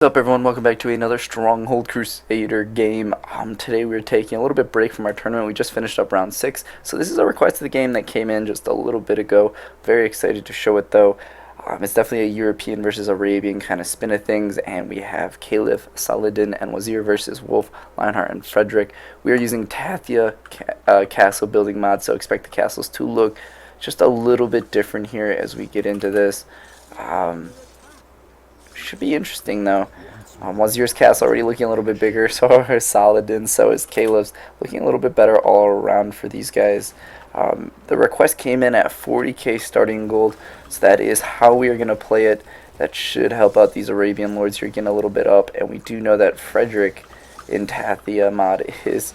What's up everyone, welcome back to another Stronghold Crusader game. Today we're taking a little bit break from our tournament. We just finished up round 6, so this is a request of the game that came in just a little bit ago. Very excited to show it though. It's definitely a European versus Arabian kind of spin of things, and we have Caliph, Saladin, and Wazir versus Wolf, Lionheart, and Frederick. We are using Tathba castle building mod, so expect the castles to look just a little bit different here as we get into this. Should be interesting though. Wazir's castle already looking a little bit bigger, so is Saladin, so is Caliph's, looking a little bit better all around for these guys. The request came in at 40k starting gold, so that is how we are going to play it. That should help out these Arabian lords here getting a little bit up, and we do know that Frederick in Tathba mod is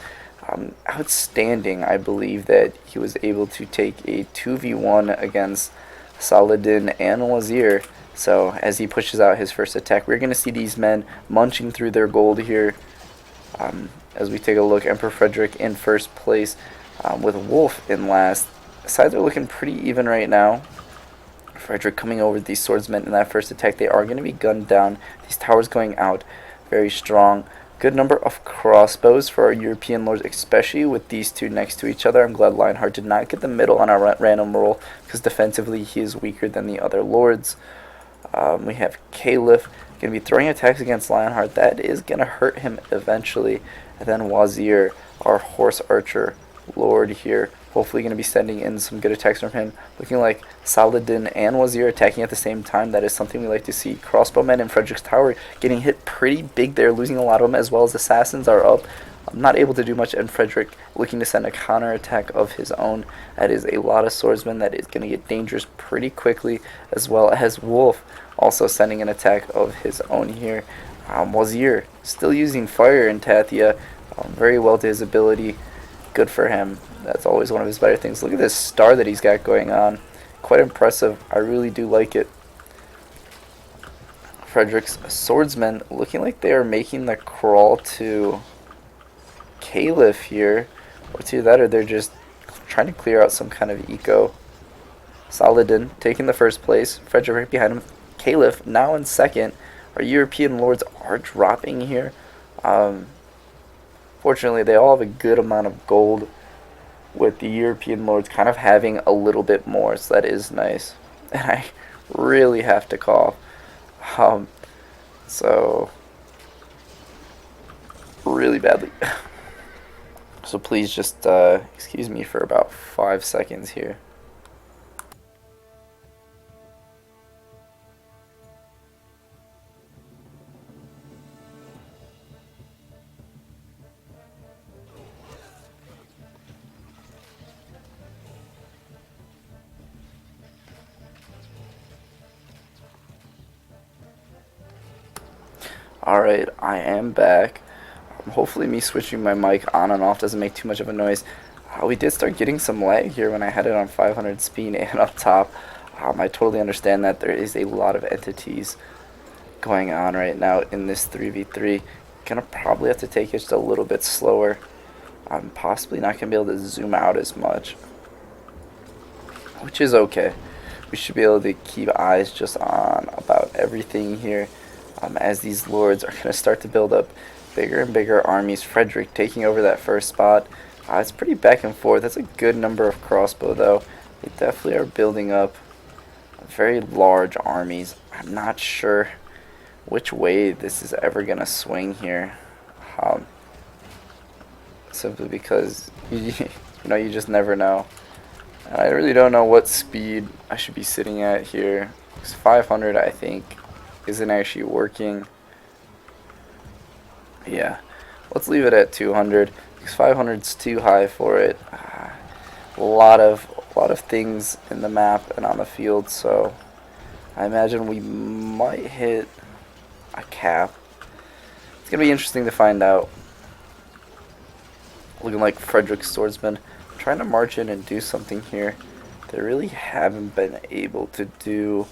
outstanding. I believe that he was able to take a 2v1 against Saladin and Wazir. So as he pushes out his first attack, we're going to see these men munching through their gold here. As we take a look, Emperor Frederick in first place with Wolf in last. Sides are looking pretty even right now. Frederick coming over these swordsmen in that first attack. They are going to be gunned down. These towers going out very strong. Good number of crossbows for our European lords, especially with these two next to each other. I'm glad Lionheart did not get the middle on our random roll, because defensively he is weaker than the other lords. We have Caliph going to be throwing attacks against Lionheart. That is going to hurt him eventually. And then Wazir, our horse archer lord here, hopefully going to be sending in some good attacks from him. Looking like Saladin and Wazir attacking at the same time. That is something we like to see. Crossbowmen in Frederick's tower getting hit pretty big there, losing a lot of them, as well as assassins are up. Not able to do much, and Frederick looking to send a counter attack of his own. That is a lot of swordsmen. That is going to get dangerous pretty quickly, as well as Wolf also sending an attack of his own here. Wazir still using fire in Tathba, very well to his ability. Good for him. That's always one of his better things. Look at this star that he's got going on. Quite impressive. I really do like it. Frederick's swordsmen looking like they are making the crawl to Caliph here, or to that, or they're just trying to clear out some kind of eco. Saladin taking the first place, Frederick right behind him. Caliph now in second. Our European lords are dropping here. Fortunately, they all have a good amount of gold, with the European lords kind of having a little bit more, so that is nice. And I really have to cough. So really badly. So please just excuse me for about 5 seconds here. Alright, I am back. Hopefully me switching my mic on and off doesn't make too much of a noise. We did start getting some lag here when I had it on 500 speed and up top. I totally understand that there is a lot of entities going on right now in this 3v3. Gonna probably have to take it just a little bit slower. I'm possibly not gonna be able to zoom out as much, which is okay. We should be able to keep eyes just on about everything here. As these lords are going to start to build up bigger and bigger armies. Frederick taking over that first spot. It's pretty back and forth. That's a good number of crossbow though. They definitely are building up very large armies. I'm not sure which way this is ever going to swing here. Simply because you just never know. And I really don't know what speed I should be sitting at here. It's 500, I think, isn't actually working. Yeah, let's leave it at 200 because 500 is too high for it. A lot of things in the map and on the field, so I imagine we might hit a cap. It's gonna be interesting to find out. Looking like Frederick's swordsmen trying to march in and do something here. They really haven't been able to do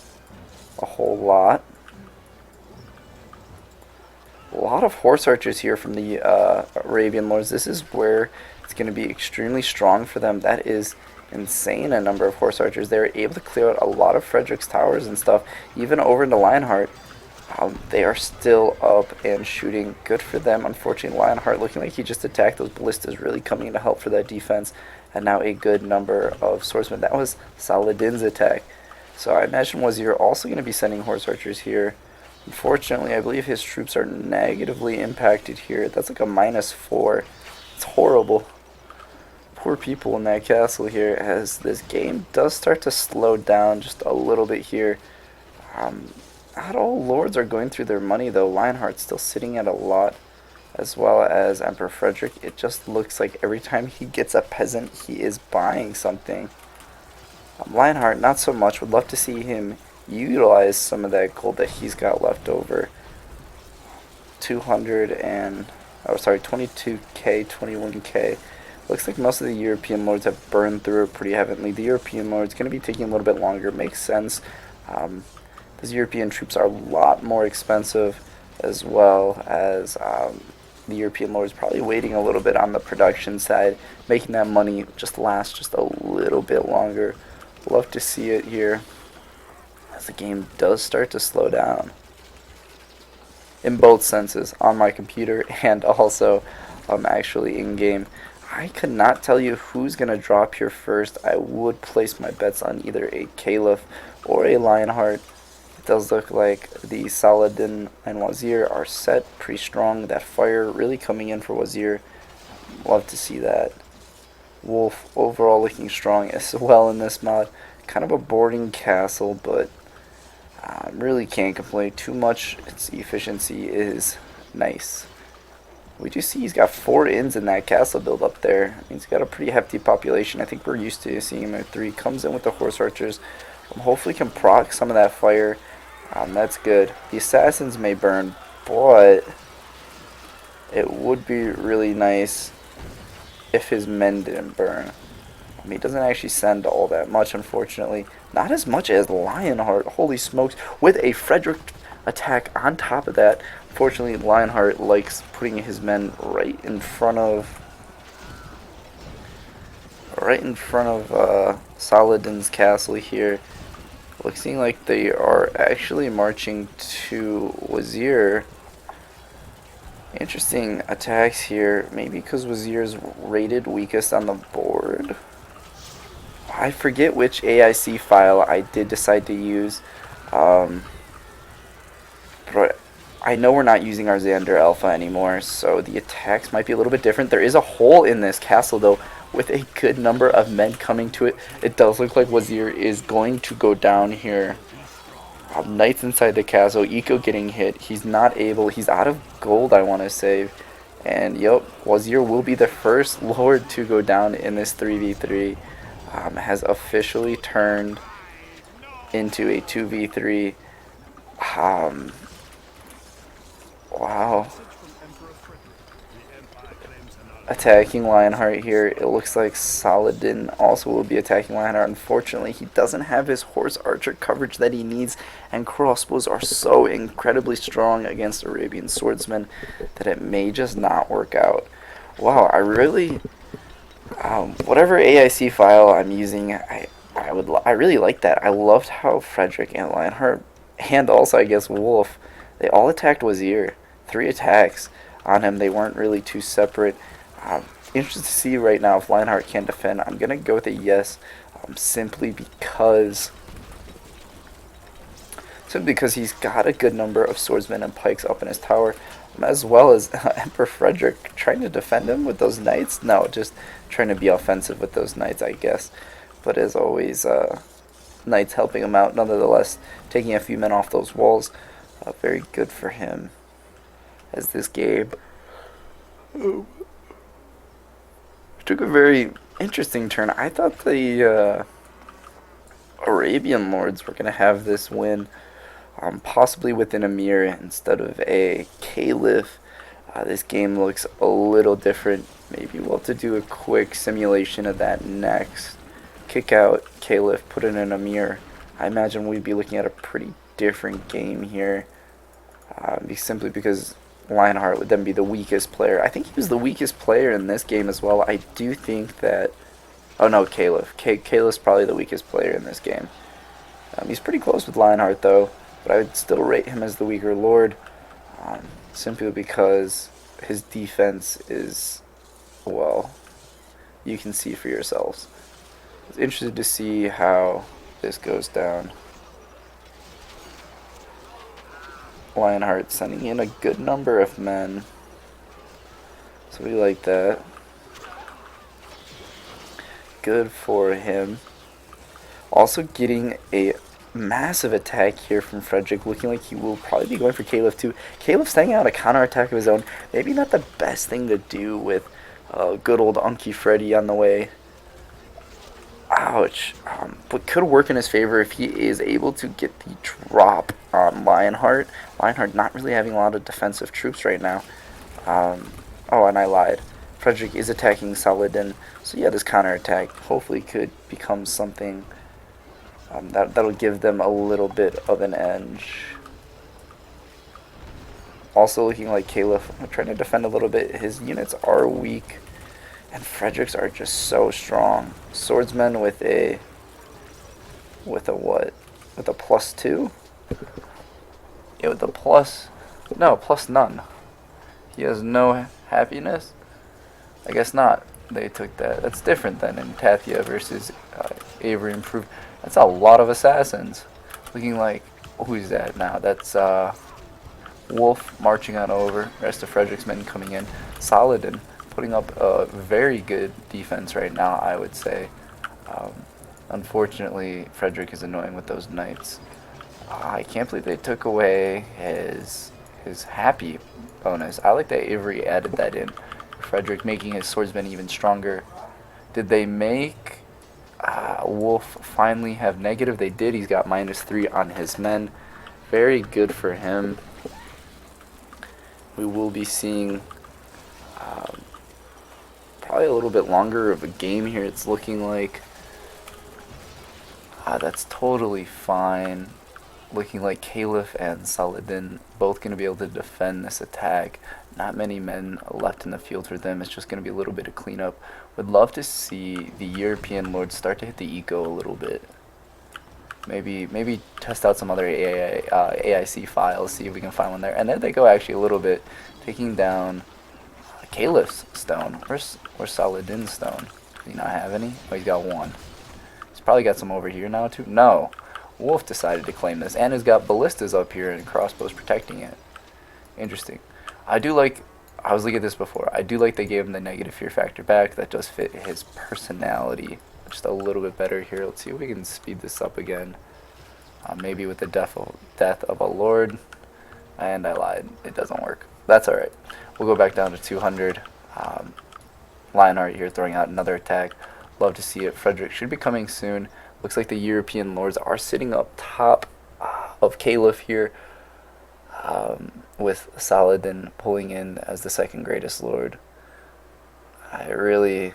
a whole lot. A lot of horse archers here from the Arabian lords. This is where it's going to be extremely strong for them. That is insane, a number of horse archers. They were able to clear out a lot of Frederick's towers and stuff, even over into Lionheart. They are still up and shooting. Good for them. Unfortunately, Lionheart looking like he just attacked those ballistas, really coming to help for that defense. And now a good number of swordsmen. That was Saladin's attack. So I imagine Wazir also going to be sending horse archers here. Unfortunately, I believe his troops are negatively impacted here. That's like a -4. It's horrible. Poor people in that castle here, as this game does start to slow down just a little bit here. Not all lords are going through their money though. Lionheart's still sitting at a lot, as well as Emperor Frederick. It just looks like every time he gets a peasant, he is buying something. Lionheart, not so much. Would love to see him utilize some of that gold that he's got left over. 22k, 21k. Looks like most of the European lords have burned through it pretty heavily. The European lords going to be taking a little bit longer. Makes sense. Those European troops are a lot more expensive, as well as the European lords probably waiting a little bit on the production side, making that money just last just a little bit longer. Love to see it here, as the game does start to slow down. In both senses, on my computer and also actually in-game. I could not tell you who's going to drop here first. I would place my bets on either a Caliph or a Lionheart. It does look like the Saladin and Wazir are set pretty strong. That fire really coming in for Wazir. Love to see that. Wolf overall looking strong as well in this mod. Kind of a boarding castle, but really can't complain too much. Its efficiency is nice. We do see he's got 4 inns in that castle build up there. He's got a pretty hefty population. I think we're used to seeing him at 3. Comes in with the horse archers. Hopefully can proc some of that fire. That's good. The assassins may burn, but it would be really nice if his men didn't burn. He doesn't actually send all that much, unfortunately. Not as much as Lionheart. Holy smokes. With a Frederick attack on top of that. Fortunately, Lionheart likes putting his men right in front of Saladin's castle here. Looking like they are actually marching to Wazir. Interesting attacks here. Maybe because Wazir's rated weakest on the board. I forget which AIC file I did decide to use. But I know we're not using our Xander Alpha anymore, so the attacks might be a little bit different. There is a hole in this castle, though, with a good number of men coming to it. It does look like Wazir is going to go down here. Knights inside the castle. Eco getting hit. He's not able. He's out of gold, I want to say. And, yep, Wazir will be the first lord to go down in this 3v3. Has officially turned into a 2v3. Wow. Attacking Lionheart here. It looks like Saladin also will be attacking Lionheart. Unfortunately, he doesn't have his horse archer coverage that he needs, and crossbows are so incredibly strong against Arabian swordsmen that it may just not work out. Wow, I really... whatever AIC file I'm using, I really like that. I loved how Frederick and Lionheart, and also I guess Wolf, they all attacked Wazir. 3 attacks on him. They weren't really too separate. Interested to see right now if Lionheart can defend. I'm gonna go with a yes, simply because he's got a good number of swordsmen and pikes up in his tower, as well as Emperor Frederick trying to defend him with those knights. No, just trying to be offensive with those knights, I guess. But as always, knights helping him out nonetheless, taking a few men off those walls. Very good for him, as this game took a very interesting turn. I thought the Arabian lords were going to have this win, possibly with an Emir instead of a Caliph. This game looks a little different. Maybe we'll have to do a quick simulation of that next. Kick out Caliph, put in an Emir. I imagine we'd be looking at a pretty different game here, simply because Lionheart would then be the weakest player. I think he was the weakest player in this game as well. I do think that... Oh no, Caliph. Caliph's probably the weakest player in this game. He's pretty close with Lionheart though. but I would still rate him as the weaker lord, simply because his defense is, well, you can see for yourselves. I was interested to see how this goes down. Lionheart sending in a good number of men, so we like that. Good for him. Also getting a massive attack here from Frederick, looking like he will probably be going for Caliph too. Caliph staying out a counterattack of his own. Maybe not the best thing to do with good old Unky Freddy on the way. Ouch. But could work in his favor if he is able to get the drop on Lionheart. Lionheart not really having a lot of defensive troops right now. Oh, and I lied. Frederick is attacking Saladin. So yeah, this counterattack hopefully could become something that'll give them a little bit of an edge. Also looking like Caliph trying to defend a little bit. His units are weak. And Frederick's are just so strong. Swordsmen with a what? With a +2? Yeah, with a plus none. He has no happiness? I guess not. They took that. That's different than in Tathba versus EvreyImproved. That's a lot of assassins. Looking like, who's that now? That's Wolf marching on over. Rest of Frederick's men coming in. Saladin putting up a very good defense right now, I would say. Unfortunately, Frederick is annoying with those knights. I can't believe they took away his happy bonus. I like that Avery added that in. Frederick making his swordsmen even stronger. Did they make Wolf finally have negative? They did. He's got -3 on his men. Very good for him. We will be seeing probably a little bit longer of a game here. It's looking like that's totally fine. Looking like Caliph and Saladin both going to be able to defend this attack. Not many men left in the field for them. It's just going to be a little bit of cleanup. Would love to see the European lords start to hit the eco a little bit. Maybe test out some other AIC files, see if we can find one there. And there they go, actually, a little bit, taking down Caliph's stone. Where's Saladin's stone? Does he not have any? Oh, he's got one. He's probably got some over here now, too. No. Wolf decided to claim this, and has got ballistas up here and crossbows protecting it. Interesting. I was looking at this before. I do like they gave him the negative fear factor back. That does fit his personality just a little bit better here. Let's see if we can speed this up again. Maybe with the death of a lord. And I lied. It doesn't work. That's alright. We'll go back down to 200. Lionheart here throwing out another attack. Love to see it. Frederick should be coming soon. Looks like the European lords are sitting up top of Caliph here, with Saladin pulling in as the second greatest lord. I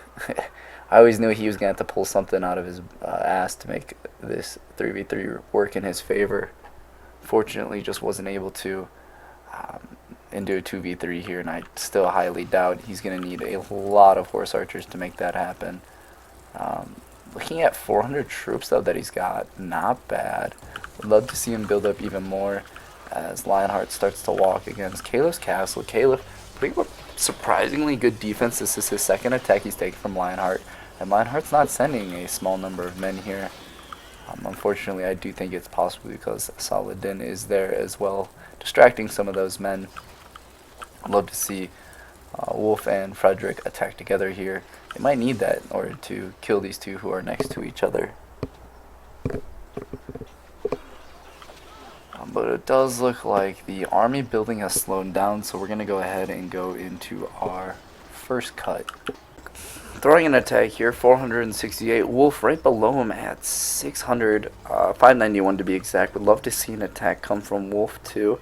always knew he was going to have to pull something out of his ass to make this 3v3 work in his favor. Fortunately, just wasn't able to and do a 2v3 here, and I still highly doubt he's going to need a lot of horse archers to make that happen. Looking at 400 troops, though, that he's got, not bad. Would love to see him build up even more as Lionheart starts to walk against Caliph's castle. Caliph putting up surprisingly good defense. This is his second attack he's taken from Lionheart, and Lionheart's not sending a small number of men here. Unfortunately, I do think it's possibly because Saladin is there as well, distracting some of those men. I'd love to see Wolf and Frederick attack together here. They might need that in order to kill these two who are next to each other. But it does look like the army building has slowed down, so we're going to go ahead and go into our first cut. Throwing an attack here, 468. Wolf right below him at 600, 591 to be exact. Would love to see an attack come from Wolf too.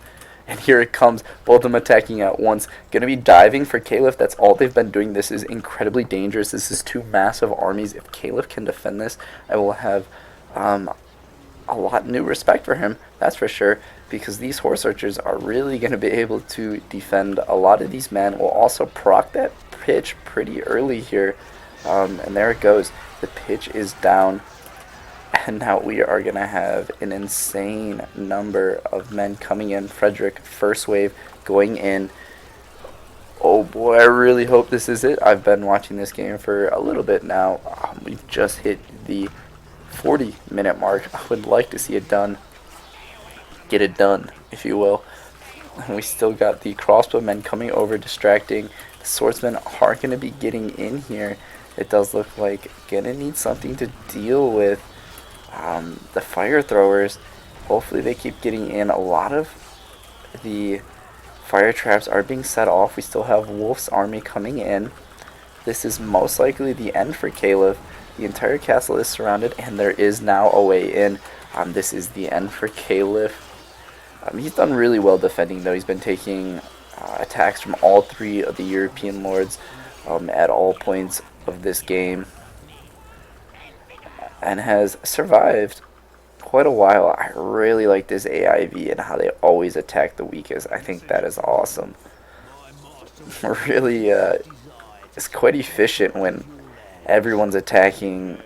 And here it comes, both of them attacking at once. Going to be diving for Caliph. That's all they've been doing. This is incredibly dangerous. This is two massive armies. If Caliph can defend this, I will have a lot new respect for him. That's for sure. Because these horse archers are really going to be able to defend a lot of these men. Will also proc that pitch pretty early here. And there it goes. The pitch is down. And now we are going to have an insane number of men coming in. Frederick, first wave, going in. Oh boy, I really hope this is it. I've been watching this game for a little bit now. We've just hit the 40-minute mark. I would like to see it done. Get it done, if you will. And we still got the crossbow men coming over, distracting. The swordsmen are going to be getting in here. It does look like going to need something to deal with the fire throwers. Hopefully they keep getting in. A lot of the fire traps are being set off. We still have Wolf's army coming in. This is most likely the end for Caliph. The entire castle is surrounded, and there is now a way in. This is the end for Caliph. He's done really well defending, though. He's been taking attacks from all three of the European lords at all points of this game, and has survived quite a while. I really like this AIV and how they always attack the weakest. I think that is awesome. Really, it's quite efficient when everyone's attacking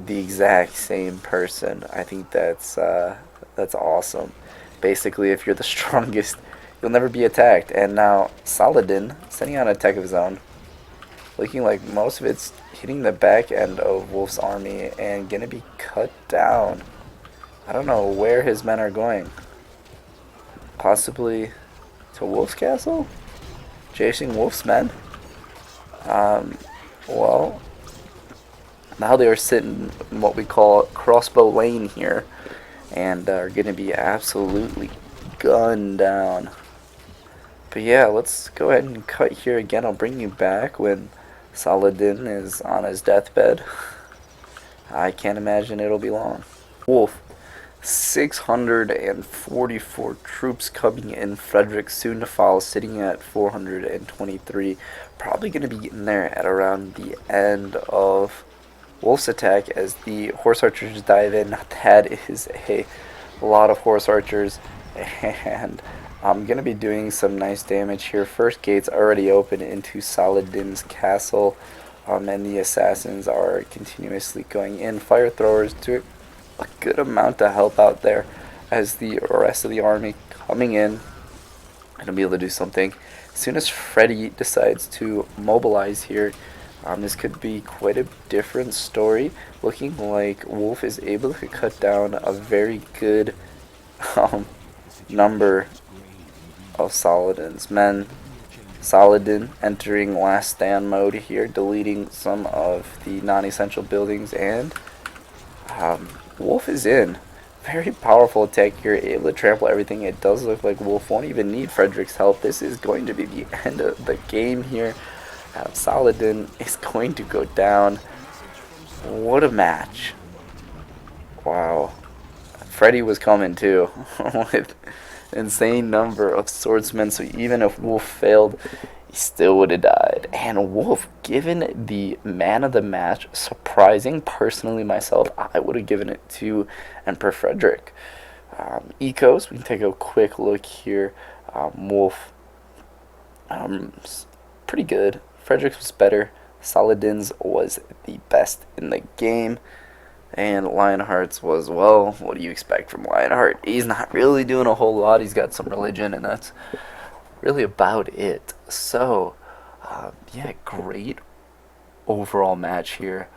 the exact same person. I think that's awesome. Basically, if you're the strongest, you'll never be attacked. And now Saladin sending out an attack of his own, looking like most of it's hitting the back end of Wolf's army and gonna be cut down. I don't know where his men are going. Possibly to Wolf's castle? Chasing Wolf's men? Well, now they are sitting in what we call crossbow lane here, and are going to be absolutely gunned down. But yeah, let's go ahead and cut here again. I'll bring you back when Saladin is on his deathbed. I can't imagine it'll be long. Wolf, 644 troops coming in. Frederick soon to follow, sitting at 423. Probably going to be getting there at around the end of Wolf's attack as the horse archers dive in. That is a lot of horse archers, and I'm going to be doing some nice damage here. First gate's already open into Saladin's castle, and the assassins are continuously going in. Fire throwers do a good amount to help out there as the rest of the army coming in and be able to do something. As soon as Freddy decides to mobilize here, this could be quite a different story. Looking like Wolf is able to cut down a very good number of Saladin's men. Saladin entering last stand mode here, deleting some of the non-essential buildings, and Wolf is in. Very powerful attack here, able to trample everything. It does look like Wolf won't even need Frederick's help. This is going to be the end of the game here. Saladin is going to go down. What a match. Wow. Freddy was coming too with insane number of swordsmen, so even if Wolf failed, he still would have died. And Wolf, given the man of the match, surprising personally myself, I would have given it to Emperor Frederick. Ecos, we can take a quick look here. Wolf, pretty good. Frederick's was better. Saladin's was the best in the game. And Lionheart's was, well, what do you expect from Lionheart? He's not really doing a whole lot. He's got some religion, and that's really about it. So, yeah, great overall match here.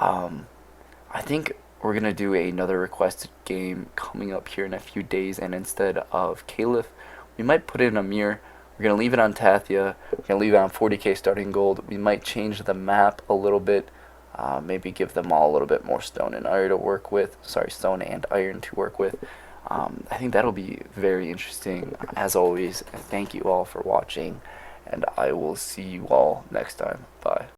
I think we're going to do another requested game coming up here in a few days, and instead of Caliph, we might put in Amir. We're going to leave it on Tathba. We're going to leave it on 40k starting gold. We might change the map a little bit. Maybe give them all a little bit more stone and iron to work with. Stone and iron to work with. I think that'll be very interesting. As always, thank you all for watching, and I will see you all next time. Bye.